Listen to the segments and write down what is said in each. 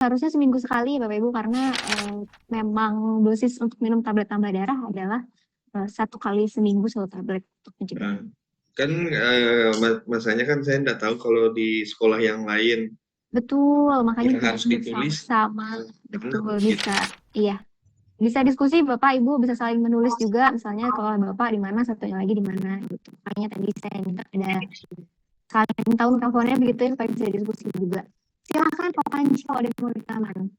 harusnya seminggu sekali ya Bapak Ibu karena memang dosis untuk minum tablet tambah darah adalah 1 kali seminggu 1 tablet untuk mencegah. Nah, kan masanya kan saya nggak tahu kalau di sekolah yang lain Betul, makanya yang harus kita ditulis sama betul gitu. bisa. Iya, bisa diskusi Bapak Ibu bisa saling menulis juga misalnya kalau Bapak di mana satunya lagi di mana gitu. Makanya tadi saya minta ada saling tahu teleponnya begitu ya supaya bisa diskusi juga. Silakan Pak Panji kalau ada yang mau ditambahkan.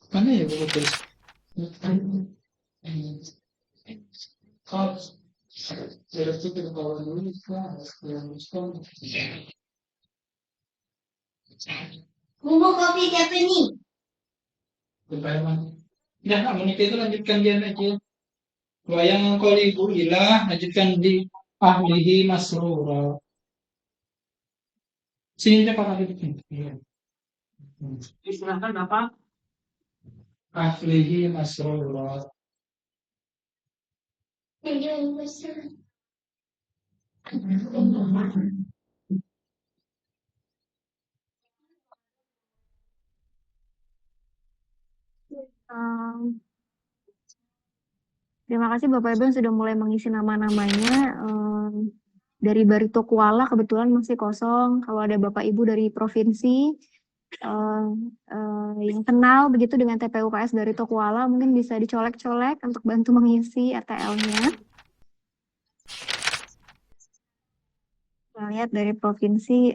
Mana ya buku tulis? Kalau berarti kalau dulu kan yang bumbu kopi siapa nih? Berbayaman. Ya, menikah itu lanjutkan dia aja. Wayang kolibu ilah lanjutkan di ahlihi masrura. Sini kita pakai itu. Iya. Istilahkan apa? Ahlihi masrura. Um, Terima kasih Bapak Ibu yang sudah mulai mengisi nama-namanya. Dari Barito Kuala kebetulan masih kosong. Kalau ada Bapak Ibu dari provinsi yang kenal begitu dengan TPUKS Barito Kuala, mungkin bisa dicolek-colek untuk bantu mengisi RTL-nya. Kita lihat dari provinsi.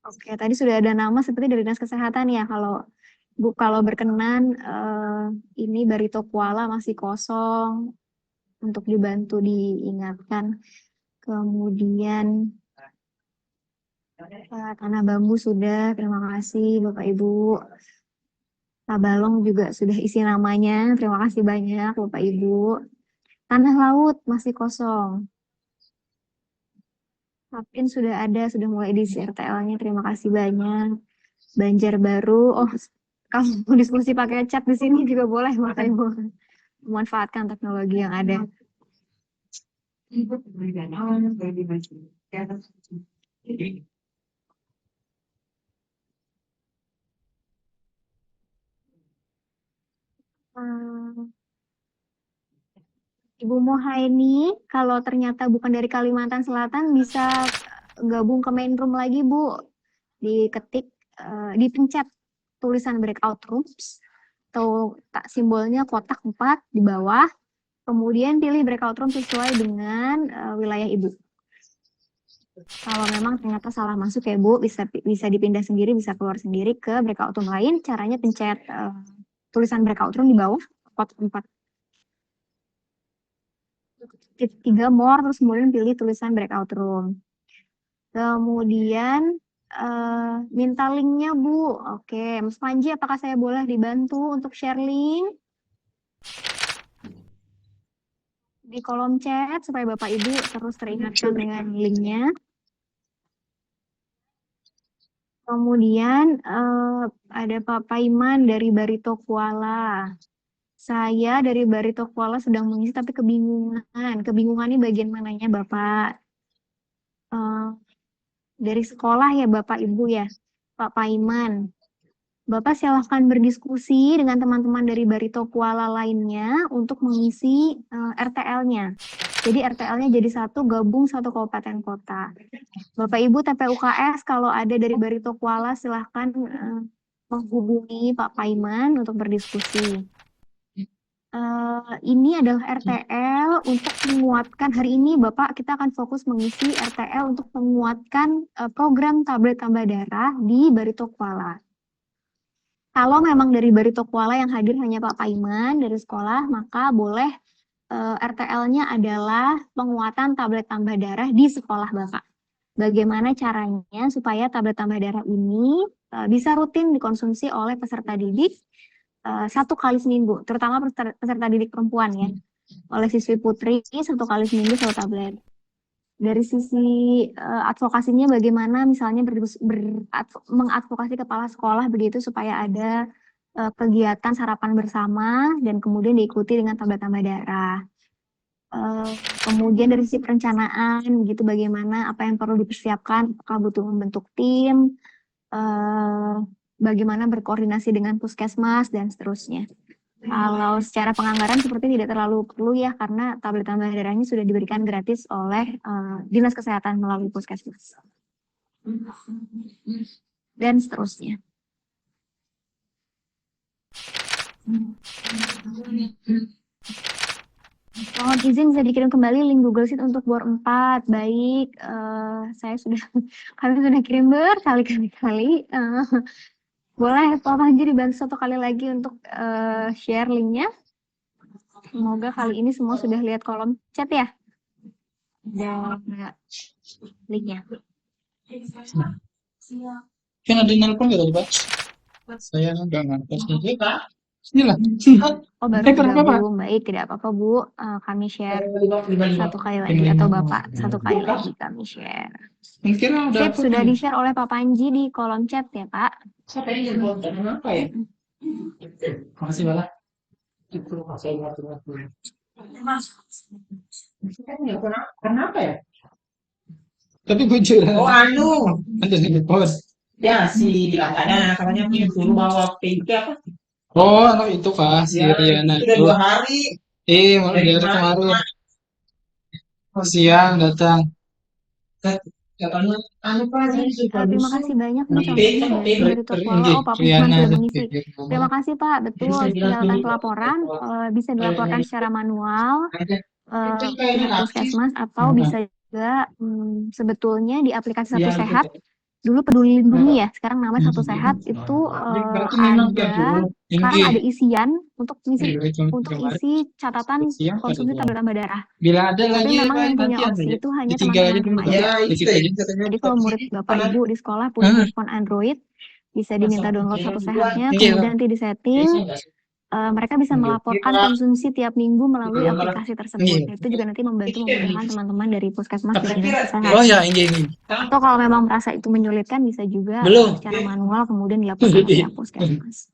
Oke, tadi sudah ada nama seperti dari Dinas Kesehatan ya. Kalau berkenan, ini Barito Kuala masih kosong untuk dibantu diingatkan. Kemudian Tanah Bambu sudah, terima kasih Bapak Ibu. Tabalong juga sudah isi namanya, terima kasih banyak Bapak Ibu. Tanah Laut masih kosong. Tapin sudah ada, sudah mulai diisi RTL-nya, terima kasih banyak. Banjarbaru, oh kalau mau diskusi pakai chat di sini juga boleh Bapak Ibu. Memanfaatkan teknologi yang ada. Hmm, Ibu Mohaini, kalau ternyata bukan dari Kalimantan Selatan, bisa gabung ke main room lagi, Bu. Diketik, dipencet tulisan breakout rooms, atau tak simbolnya kotak 4 di bawah, kemudian pilih breakout room sesuai dengan wilayah Ibu. Kalau memang ternyata salah masuk ya Bu, bisa dipindah sendiri, bisa keluar sendiri ke breakout room lain. Caranya pencet tulisan breakout room di bawah, kotak 4 3 more, terus kemudian pilih tulisan breakout room. Kemudian minta linknya Bu. Oke, Mas Panji, apakah saya boleh dibantu untuk share link di kolom chat supaya Bapak Ibu terus teringatkan dengan linknya. Kemudian ada Pak Paiman dari Barito Kuala. Saya dari Barito Kuala sedang mengisi tapi kebingungan. Kebingungan ini bagian mananya Bapak? Dari sekolah ya Bapak Ibu ya, Pak Paiman. Bapak silahkan berdiskusi dengan teman-teman dari Barito Kuala lainnya untuk mengisi RTL-nya. Jadi RTL-nya jadi satu, gabung satu kabupaten kota. Bapak Ibu TPUKS kalau ada dari Barito Kuala silahkan menghubungi Pak Paiman untuk berdiskusi. Ini adalah RTL untuk menguatkan hari ini Bapak kita akan fokus mengisi RTL untuk menguatkan program tablet tambah darah di Barito Kuala. Kalau memang dari Barito Kuala yang hadir hanya Pak Paiman dari sekolah, maka boleh RTL-nya adalah penguatan tablet tambah darah di sekolah Bapak. Bagaimana caranya supaya tablet tambah darah ini bisa rutin dikonsumsi oleh peserta didik 1 kali seminggu, terutama peserta didik perempuan ya, oleh siswi putri 1 kali seminggu 1 tablet. Dari sisi advokasinya bagaimana misalnya mengadvokasi kepala sekolah begitu supaya ada kegiatan sarapan bersama dan kemudian diikuti dengan tablet tambah darah. Kemudian dari sisi perencanaan gitu bagaimana apa yang perlu dipersiapkan, apakah butuh membentuk tim, bagaimana berkoordinasi dengan puskesmas dan seterusnya. Kalau secara penganggaran seperti tidak terlalu perlu ya karena tablet tambah darahnya sudah diberikan gratis oleh Dinas Kesehatan melalui puskesmas dan seterusnya. Mohon izin bisa dikirim kembali link Google Sheet untuk bor 4. Baik, saya sudah kami sudah kirim berkali-kali. Boleh Pak Panji dibantu 1 kali lagi untuk share linknya. Semoga kali ini semua sudah lihat kolom chat ya. Dan linknya. Kan ada nelpon nggak tadi, Pak? Saya nggak ngangkat. Inilah. Oh baru Kenapa, Pak? bergabung, baik tidak apa-apa Bu. Kami share 1 kali lagi atau Bapak 1 kali lagi kami share. Kira udah Sip, sudah di-share oleh Pak Panji di kolom chat ya Pak. Siapa yang nelpon? Kenapa ya? Makasih Bala. Kenapa ya? Tapi gue curhat. Oh anu, Ada nelpon. ya si katanya punya suruh bawa PIP apa? Oh, anak itu Kak, si Ya, Riana sudah itu. 2 hari Malah dari dari kemarin. kemarin. Siang datang. Katanya anu Pak, saya sudah Terima busuk. kasih banyak nih Di contohnya PIP, dari Barito Kuala. Oh Pak Firman Riana sudah tuh. mengisi. Terima kasih Pak, betul silakan pelaporan bisa dilaporkan secara manual pihak puskesmas atau bisa juga sebetulnya di aplikasi Satu Sehat. Dulu Peduli Lindungi ya, sekarang namanya Satu Sehat itu Berarti memang tiap dulu. sekarang ada isian untuk Kemarin isi catatan siang pada konsumsi tablet tambah darah. bila ada Tapi lagi memang yang punya nanti ada opsi ya. itu hanya Ditinggal aja teman-teman dulu. remaja. Ya itu Dikit aja ya. katanya. Jadi kalau murid Bapak Ibu di sekolah punya handphone Android, bisa diminta download Satu Sehatnya, Iya. kemudian nanti disetting, mereka bisa melaporkan konsumsi tiap minggu melalui aplikasi tersebut. Iya. Itu juga nanti memudahkan teman-teman dari puskesmas dan dinas Oh kesehatan. ya, ini. Atau kalau memang merasa itu menyulitkan, bisa juga Belum. secara manual kemudian dilaporkan oleh pihak puskesmas.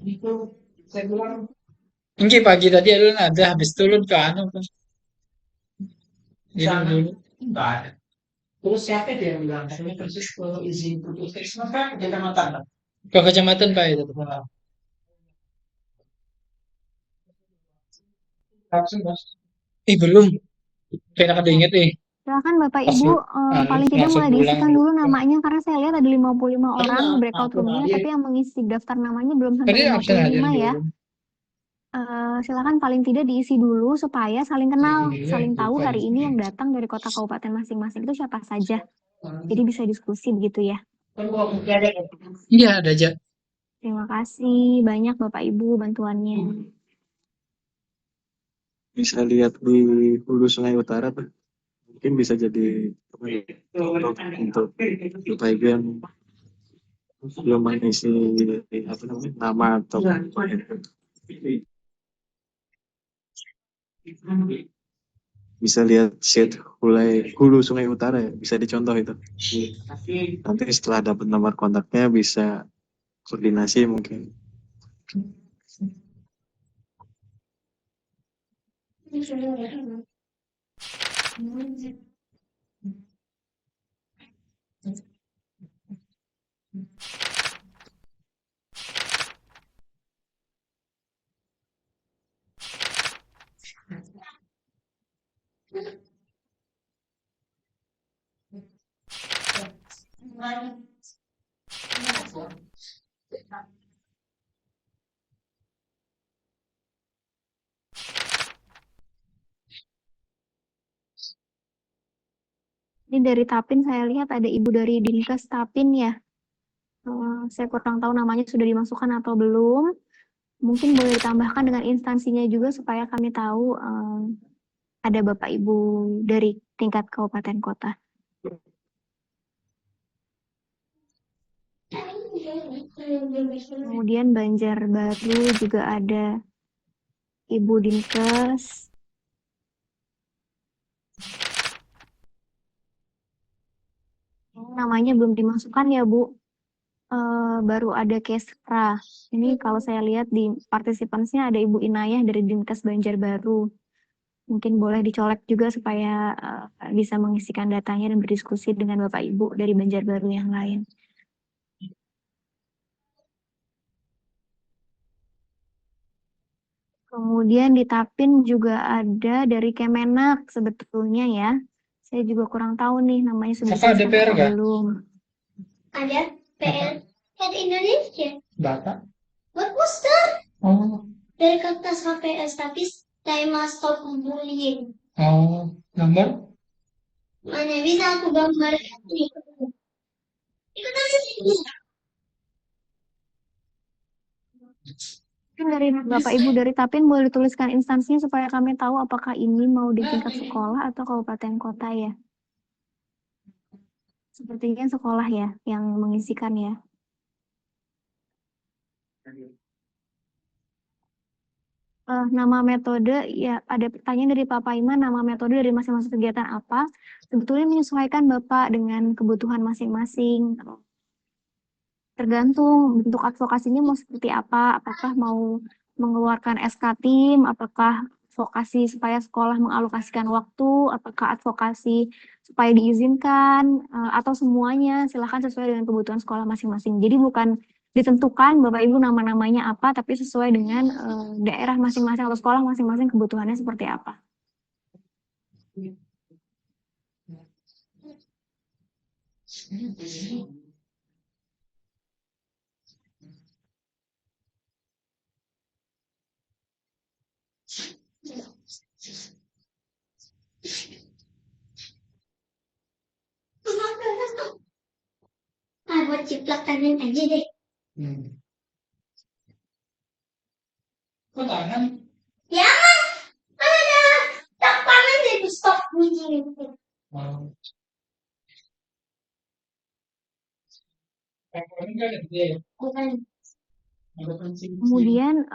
Itu saya bilang Ini pagi tadi ada habis turun ke anu kan. Ini dulu. enggak ada. Terus siapa dia yang bilang? Katanya persis ke izin puskesmas kan kecamatan Pak. Ke kecamatan Pak itu. Langsung Bos. Belum. Kayak ada inget Silakan Bapak Langsung, Ibu, paling tidak langsung mulai pulang. diisikan dulu namanya karena saya lihat ada 55 orang Iya, di breakout aku room-nya, tadi- tapi yang mengisi daftar namanya belum sampai Tadi absen aja 55 ya. dulu. Silakan paling tidak diisi dulu supaya saling kenal, Iya, saling tahu bukan. hari ini yang datang dari kota kabupaten masing-masing itu siapa saja. Jadi bisa diskusi begitu ya. Kan gua mesti ada. Iya, ada aja. Terima kasih banyak Bapak Ibu bantuannya. Bisa lihat di Hulu Sungai Utara tuh. Mungkin bisa jadi untuk Bapak Ibu yang belum mengisi nama atau bisa lihat sheet Hulu Sungai Utara ya, bisa dicontoh itu. Nanti setelah dapat nomor kontaknya bisa koordinasi mungkin. Ini dari Tapin saya lihat ada ibu dari Dinkes Tapin ya. Saya kurang tahu namanya sudah dimasukkan atau belum. Mungkin boleh ditambahkan dengan instansinya juga supaya kami tahu ada Bapak Ibu dari tingkat kabupaten kota. Kemudian Banjarbaru juga ada Ibu Dinkes. Namanya belum dimasukkan ya Bu. Baru ada Kesra. Ini kalau saya lihat di partisipansnya ada Ibu Inayah dari Dinkes Banjarbaru. Mungkin boleh dicolek juga supaya bisa mengisikan datanya dan berdiskusi dengan Bapak Ibu dari Banjarbaru yang lain. Kemudian di Tapin juga ada dari Kemenak sebetulnya ya. Saya juga kurang tahu nih namanya sudah Kakak dituliskan DPR atau nggak? belum. Ada PL Head Indonesia. Bapak. Buat poster Oh, dari kertas HPS tapi tema stop bullying. oh, gambar? Mana bisa aku gambar ini? Ikut aja sini. Mungkin dari Bapak Ibu dari Tapin boleh dituliskan instansinya supaya kami tahu apakah ini mau di tingkat sekolah atau kabupaten kota ya. Sepertinya sekolah ya yang mengisikan ya. Nama metode ya ada pertanyaan dari Pak Paiman, nama metode dari masing-masing kegiatan apa? Sebetulnya menyesuaikan Bapak dengan kebutuhan masing-masing. Tergantung bentuk advokasinya mau seperti apa, apakah mau mengeluarkan SK tim, apakah advokasi supaya sekolah mengalokasikan waktu, apakah advokasi supaya diizinkan, atau semuanya, silahkan sesuai dengan kebutuhan sekolah masing-masing. Jadi bukan ditentukan Bapak Ibu nama-namanya apa, tapi sesuai dengan daerah masing-masing atau sekolah masing-masing kebutuhannya seperti apa. Buat ciplak tangan aja deh. Kok tangan? Ya, ada tak tangan jadi stop bunyi gitu. Oh. Ini kan ada Bukan. Kemudian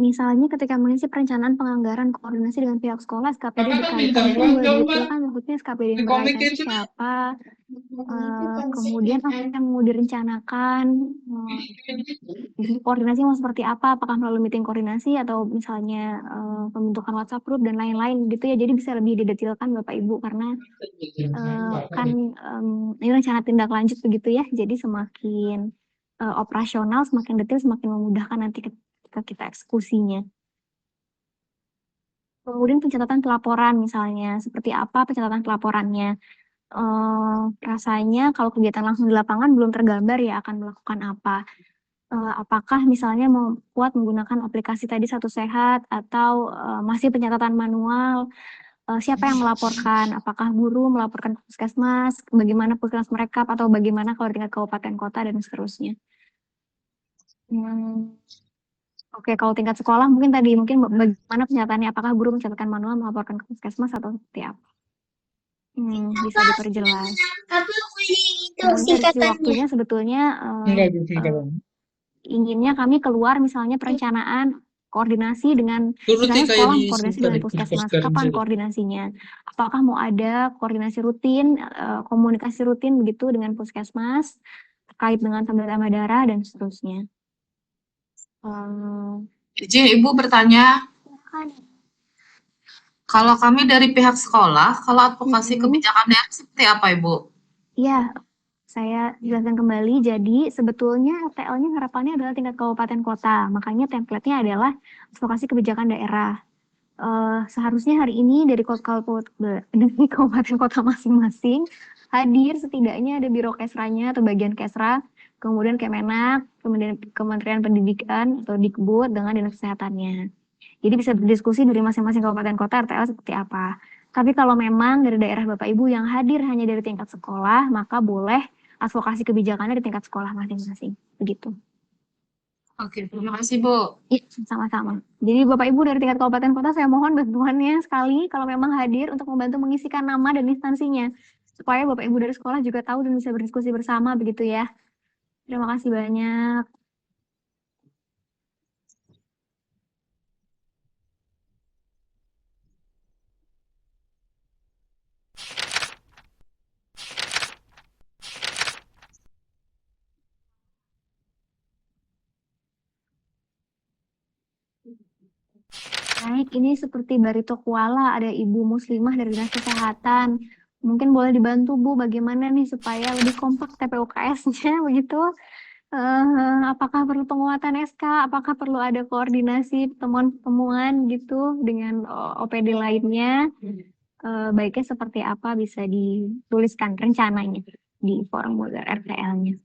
misalnya ketika mengisi perencanaan penganggaran koordinasi dengan pihak sekolah SKPD Kakak kan dikaitkan bintang itu dua, boleh coba. didetailkan maksudnya SKPD yang Di berkaitan komik itu itu kan. siapa, kemudian apa yang mau direncanakan, koordinasi mau seperti apa, apakah melalui meeting koordinasi atau misalnya pembentukan WhatsApp group dan lain-lain gitu ya. Jadi bisa lebih didetailkan Bapak Ibu karena kan ini rencana tindak lanjut begitu ya. Jadi semakin operasional, semakin detail, semakin memudahkan nanti ketika kita eksekusinya. Kemudian pencatatan pelaporan misalnya, seperti apa pencatatan pelaporannya. Rasanya kalau kegiatan langsung di lapangan belum tergambar ya akan melakukan apa. Apakah misalnya membuat menggunakan aplikasi tadi Satu Sehat atau masih pencatatan manual, siapa yang melaporkan, apakah guru melaporkan ke puskesmas, bagaimana puskesmas mereka atau bagaimana kalau tingkat kabupaten kota dan seterusnya. Oke, kalau tingkat sekolah mungkin bagaimana pencatatannya, apakah guru mencatatkan manual melaporkan ke puskesmas atau seperti apa? Bisa diperjelas. Apa ini itu Kemudian dari sisi singkatannya? waktunya sebetulnya Enggak gitu kan. inginnya kami keluar misalnya perencanaan koordinasi dengan Turuti misalnya kayak sekolah di koordinasi Sinta dengan di puskesmas, poster kapan misalnya. koordinasinya? Apakah mau ada koordinasi rutin, komunikasi rutin begitu dengan puskesmas terkait dengan tambah darah dan seterusnya. Izin Ibu bertanya, kalau kami dari pihak sekolah, kalau advokasi kebijakan daerah seperti apa Ibu? Ya, saya jelaskan kembali. Jadi sebetulnya RTL-nya harapannya adalah tingkat kabupaten kota. Makanya template-nya adalah advokasi kebijakan daerah. Seharusnya hari ini dari kabupaten kota masing-masing hadir setidaknya ada biro kesranya atau bagian kesra, kemudian Kemenak, kemudian Kementerian Pendidikan atau Dikbud dengan dinas kesehatannya. Jadi bisa berdiskusi dari masing-masing kabupaten kota RTL seperti apa. Tapi kalau memang dari daerah Bapak Ibu yang hadir hanya dari tingkat sekolah, maka boleh advokasi kebijakannya di tingkat sekolah masing-masing. Begitu. Oke, terima kasih Bu. Iya, sama-sama. Jadi Bapak Ibu dari tingkat kabupaten kota saya mohon bantuannya sekali kalau memang hadir untuk membantu mengisikan nama dan instansinya. Supaya Bapak Ibu dari sekolah juga tahu dan bisa berdiskusi bersama begitu ya. Terima kasih banyak. Baik, ini seperti Barito Kuala, ada Ibu Muslimah dari Dinas Kesehatan. Mungkin boleh dibantu Bu, bagaimana nih supaya lebih kompak TPUKS-nya begitu? Apakah perlu penguatan SK? Apakah perlu ada koordinasi pertemuan-pertemuan gitu dengan OPD lainnya? Baiknya seperti apa bisa dituliskan rencananya di formulir RTL-nya.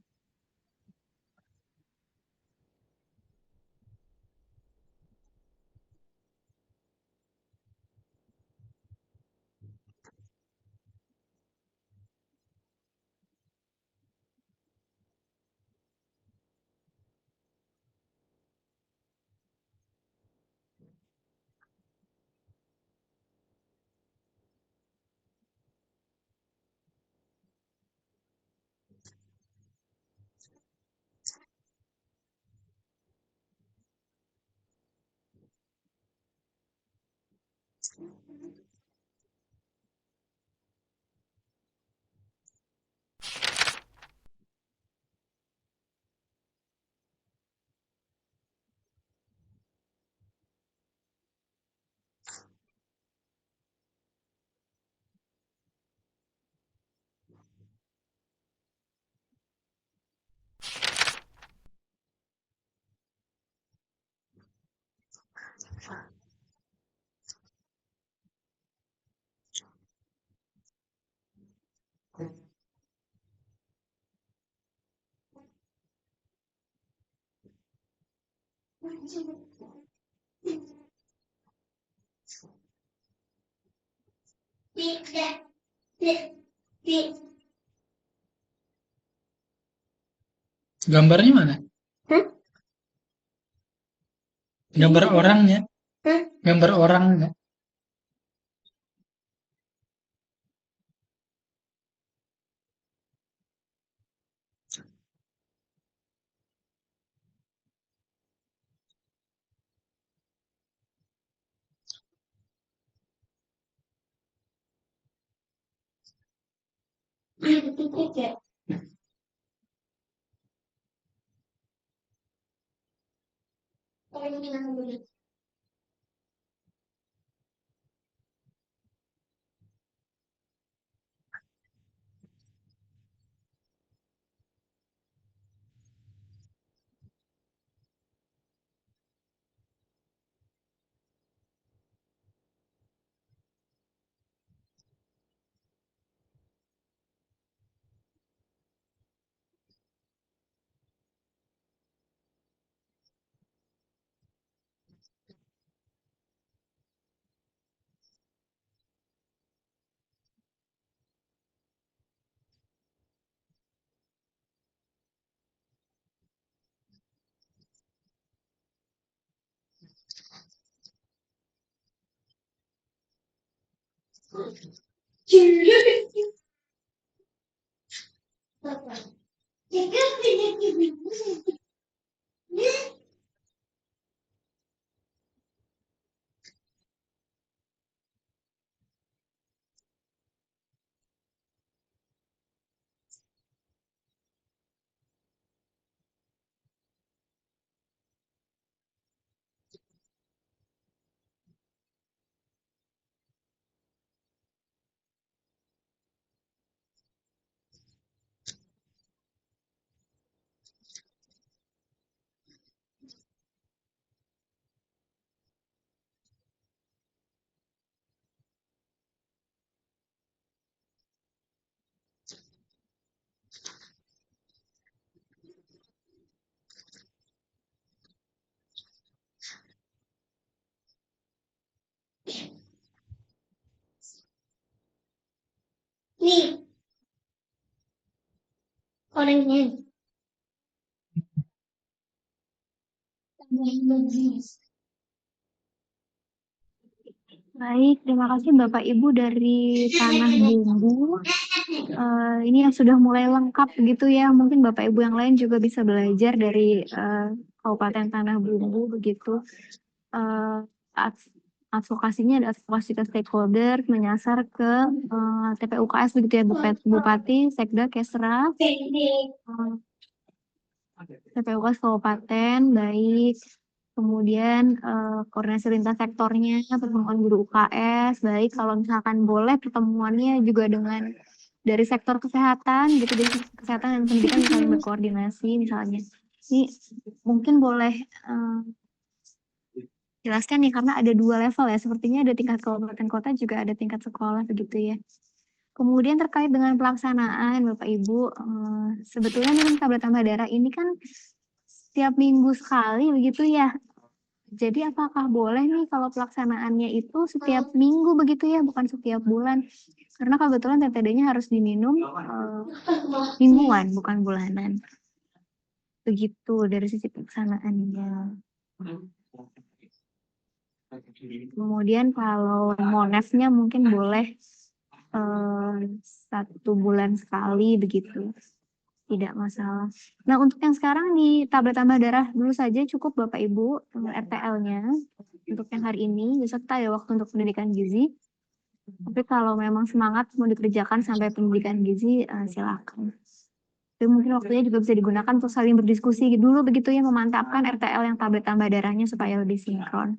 Tidak, tidak, Gambarnya mana? Hah? Gambar orangnya. Hah? Gambar orangnya. tidak. Oh, ini nama dulu. Apa? Jika penyakit ibu orangnya. Baik, terima kasih Bapak Ibu dari Tanah Bumbu. Ini yang sudah mulai lengkap gitu ya. Mungkin Bapak Ibu yang lain juga bisa belajar dari Kabupaten Tanah Bumbu begitu. Eh, ad- Advokasinya ada advokasi ke stakeholder, menyasar ke TPUKS begitu ya, Bupati, Sekda, Kesra, TPUKS Kabupaten, baik. Kemudian koordinasi lintas sektornya, pertemuan guru UKS, baik. Kalau misalkan boleh pertemuannya juga dengan dari sektor kesehatan gitu, dari kesehatan dan pendidikan saling berkoordinasi misalnya. Ini mungkin boleh jelaskan nih karena ada 2 level ya, sepertinya ada tingkat kabupaten kota juga ada tingkat sekolah begitu ya. Kemudian terkait dengan pelaksanaan Bapak Ibu, sebetulnya nih kan tablet tambah darah ini kan setiap minggu sekali begitu ya. Jadi apakah boleh nih kalau pelaksanaannya itu setiap minggu begitu ya, bukan setiap bulan? Karena kebetulan TTD-nya harus diminum mingguan, bukan bulanan. Begitu dari sisi pelaksanaannya. Kemudian kalau monefnya mungkin boleh 1 bulan sekali begitu. Tidak masalah. Nah, untuk yang sekarang di tablet tambah darah dulu saja cukup Bapak Ibu RTL-nya untuk yang hari ini beserta ya waktu untuk pendidikan gizi. Tapi kalau memang semangat mau dikerjakan sampai pendidikan gizi silakan. Tapi mungkin waktunya juga bisa digunakan untuk saling berdiskusi dulu begitu ya, memantapkan RTL yang tablet tambah darahnya supaya lebih sinkron.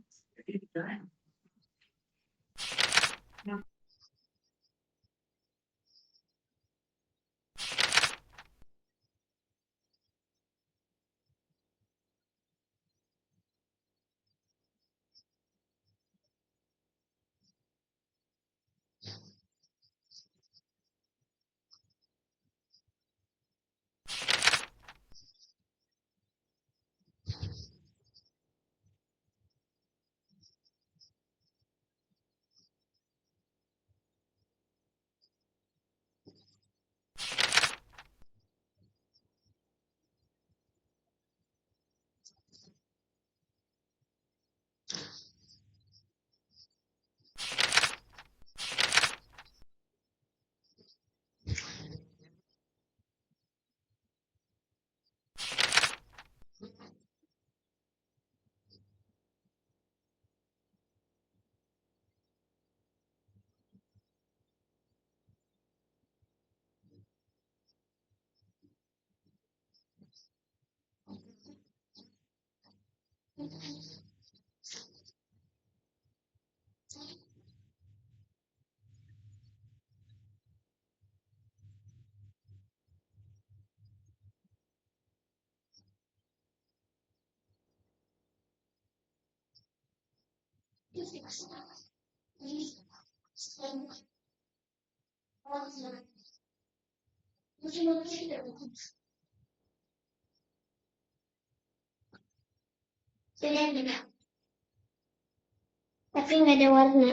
Tapi nggak ada warna.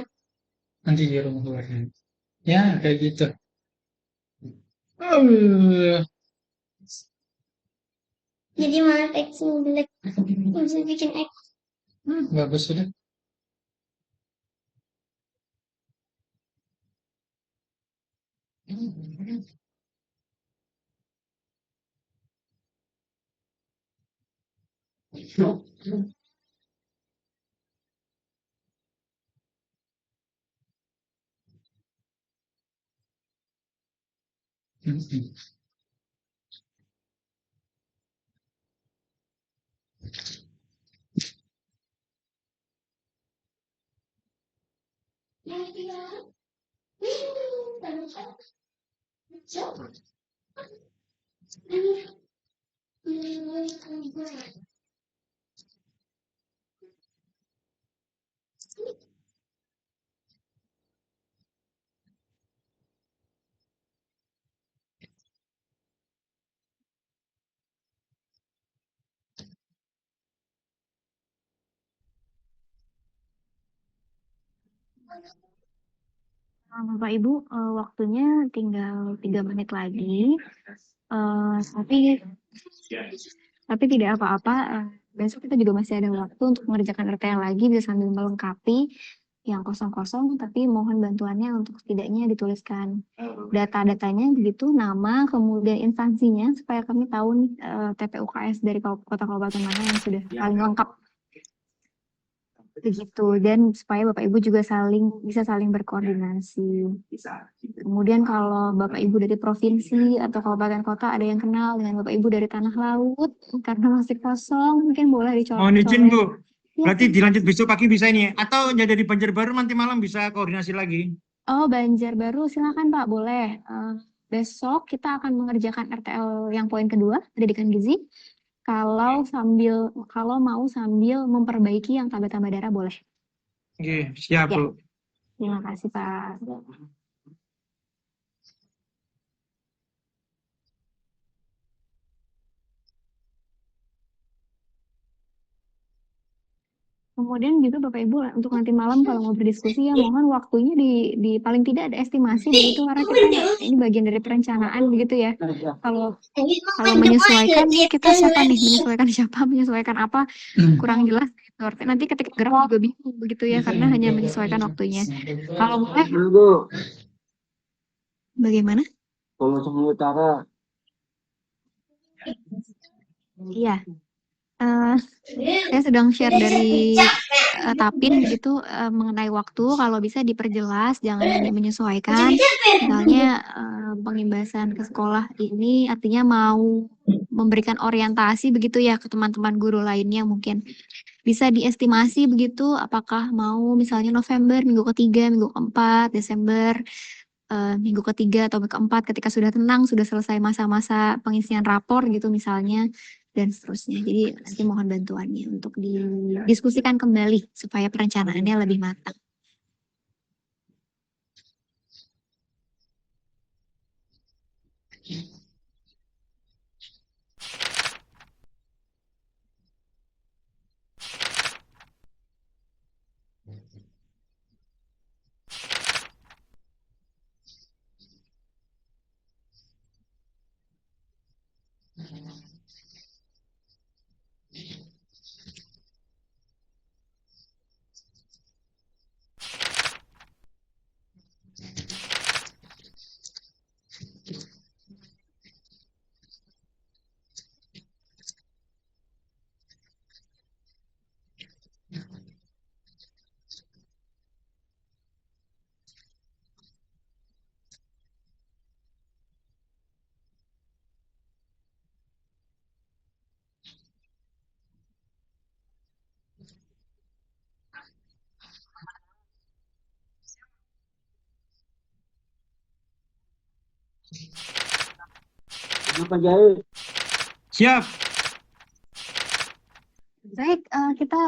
Nanti di rumah keluarnya. Ya, kayak gitu. Eh, Jadi malah teksnya jelek. Bisa bikin X. bagus sudah. Bapak Ibu, waktunya tinggal 3 menit lagi. Tapi tidak apa-apa. Besok kita juga masih ada waktu untuk mengerjakan RTL lagi, bisa sambil melengkapi yang kosong-kosong. Tapi mohon bantuannya untuk setidaknya dituliskan data-datanya begitu, nama, kemudian instansinya supaya kami tahu nih TPUKS dari kota kabupaten mana yang sudah paling lengkap. Begitu, dan supaya Bapak Ibu juga bisa saling berkoordinasi. Kemudian kalau Bapak Ibu dari provinsi atau kabupaten kota ada yang kenal dengan Bapak Ibu dari tanah laut karena masih kosong, mungkin boleh Mohon izin dicolek. Bu, Ya, berarti dilanjut besok pagi bisa ini ya? Atau jadi di Banjarbaru nanti malam bisa koordinasi lagi? oh Banjarbaru silakan Pak, boleh. Besok kita akan mengerjakan RTL yang poin kedua, pendidikan gizi. Kalau mau sambil memperbaiki yang tambah-tambah darah boleh. Oke, siap Ya, Bu. terima kasih Pak. Kemudian juga Bapak Ibu untuk nanti malam kalau mau berdiskusi ya mohon waktunya di paling tidak ada estimasi begitu karena kita ini bagian dari perencanaan begitu ya. Kalau menyesuaikan nih kita siapa nih menyesuaikan apa kurang jelas gitu. Nanti ketika gerak juga bingung begitu ya karena hanya menyesuaikan waktunya. Kalau boleh Bu, bagaimana? kalau Sumatera Utara, Iya. Saya sedang share dari Tapin begitu mengenai waktu kalau bisa diperjelas jangan hanya menyesuaikan misalnya pengimbasan ke sekolah ini artinya mau memberikan orientasi begitu ya ke teman-teman guru lainnya mungkin bisa diestimasi begitu apakah mau misalnya November minggu ketiga minggu keempat Desember minggu ketiga atau minggu keempat ketika sudah tenang sudah selesai masa-masa pengisian rapor gitu misalnya dan seterusnya. Jadi nanti mohon bantuannya untuk didiskusikan kembali supaya perencanaannya lebih matang. kenapa jahit? Siap. Baik, kita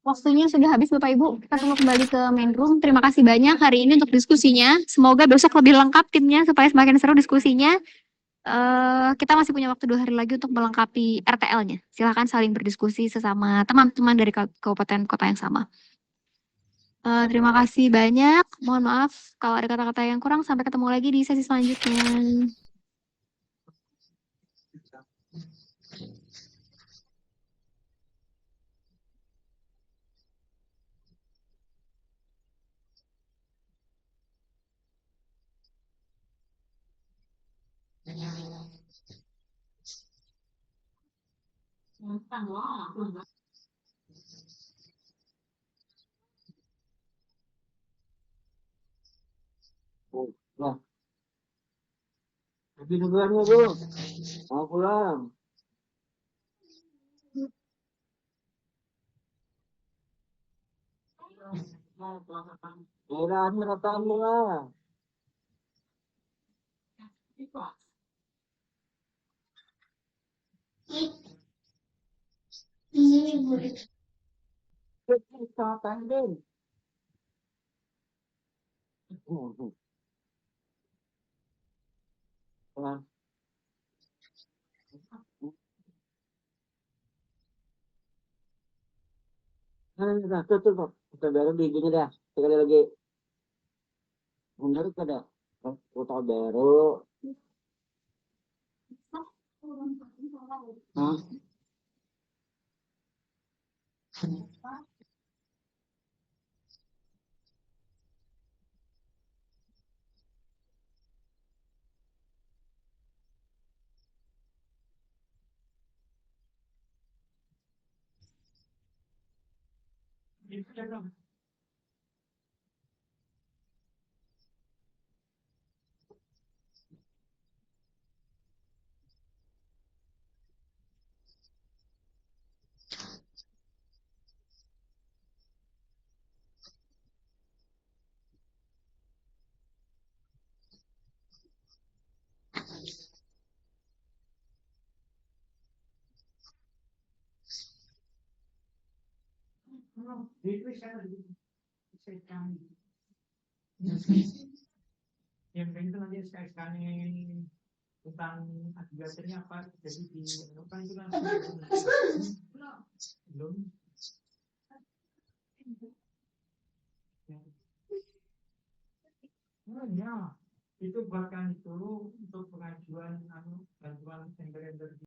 waktunya sudah habis Bapak Ibu. Kita tunggu kembali ke main room. Terima kasih banyak hari ini untuk diskusinya. Semoga besok lebih lengkap timnya supaya semakin seru diskusinya. Kita masih punya waktu 2 hari lagi untuk melengkapi RTL-nya. Silakan saling berdiskusi sesama teman-teman dari kabupaten kota yang sama. Terima kasih banyak. Mohon maaf kalau ada kata-kata yang kurang. Sampai ketemu lagi di sesi selanjutnya. Nah, lebih duluannya Bu, mau pulang. Daerahnya ratamu lah. Kita tanding. Nah, tuh, kita baru di gini dah. Sekali lagi. Bener kada? Kota baru. Hmm. Yang itu nanti SKSK tentang agregatnya apa, jadi di apa itu kan belum. Oh ya, itu bahkan itu untuk pengajuan bantuan ember-ember